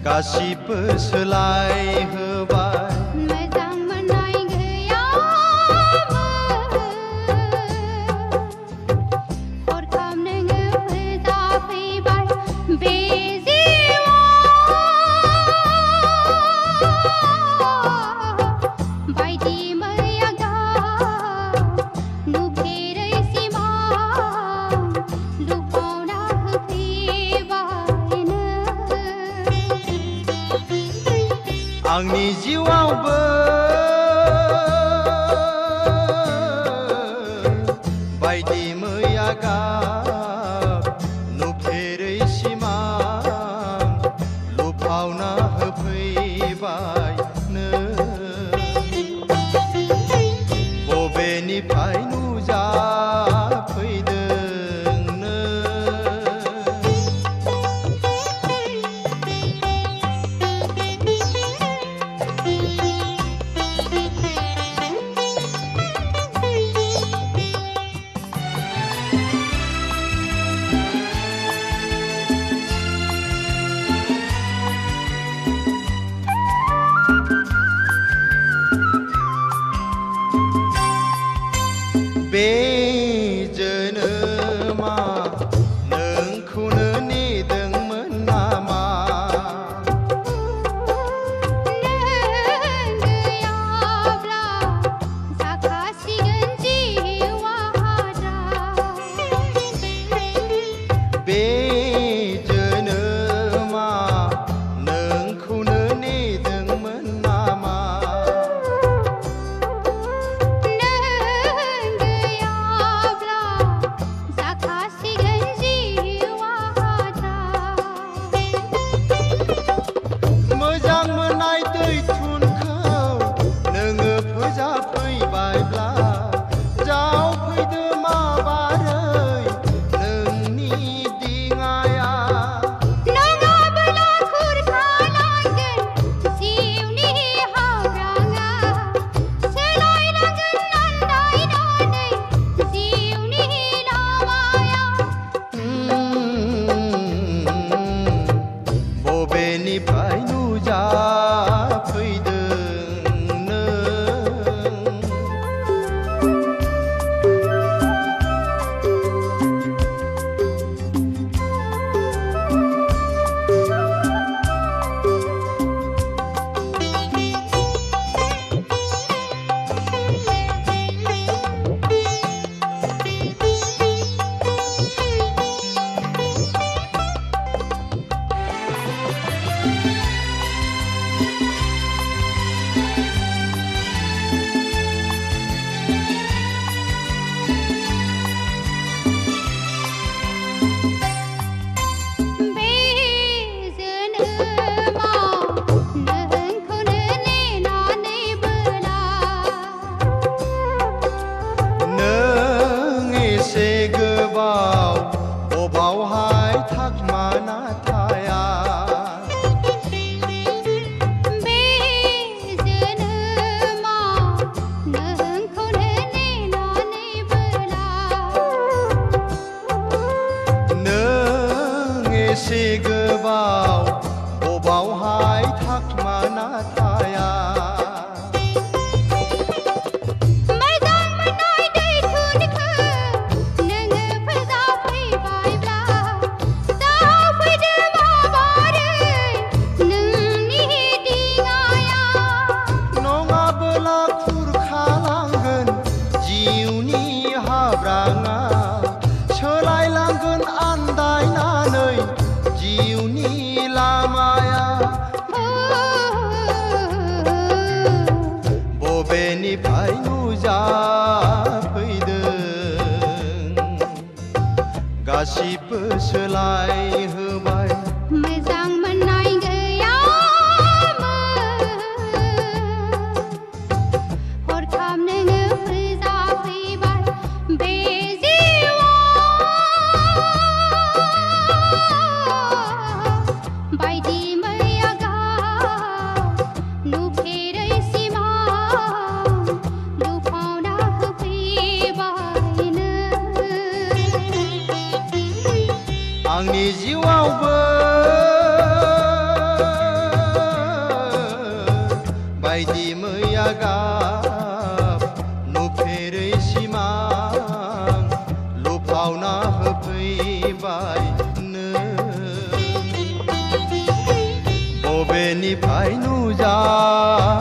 गासिबो सोलायहोबाय मोजां मोननाय गैयामोन हरखाब नोङो फोजाफैबाय बे जिउआव बायदि मैया गाब नुफेरै सिमां लुफावना होफैबाय नों आंनि जिउआवबो बायदि मैया गाब नुफेरै सिमां लुफावना होफैबाय नों बबेनिफ्राय नुजाफैदों नों बे जोनोमा नोंखौनो नेदोंमोन नामा नों गैयाब्ला जाखासिगोन जिउआ बे जोनोमा नोंखौनो नेदोंमोन नामा मोजां मोननाय दैथुनखौ नोङो फोजाफैबायब्ला जावफैदो माबारै नोंनि दिङाया नङाब्ला खुरखालांगोन जिउनि हाब्राङा सोलायलांगोन आन्दायनानै जिउनि लामाया बबेनिफ्राय नुजाफैदों नों बे जोनोमाव नोंखौनो नेनानैबोला नों एसे गोबाव बबावहाय थाखुमाना थाया बे जोनोमाव नोंखौनो नेनानैबोला नों एसे गोबाव बबावहाय थाखुमाना थाया मोजां मोननाय दैथुनखौ नोङो फोजाफैबायब्ला जावफैदो माबारै नोंनि दिङाया नङाबोला खुरखालांगोन जिउनि हाब्राङा सोलायलांगोन आन्दायनानै जिउनि लामाया बबेनिफ्राय नुजाफैदों गासिबो सोलायहोबाय मोजां मोननाय गैयामोन हरखाब नोङो फोजाफैबाय बे जिउआव बायदि मैया गाब नुफेरै सिमां लुफावना होफैबाय नों आंनि जिउआवबो गाब नुफेरै सिमां लुफावना होफैबाय नों बबेनिफ्राय नुजाफैदों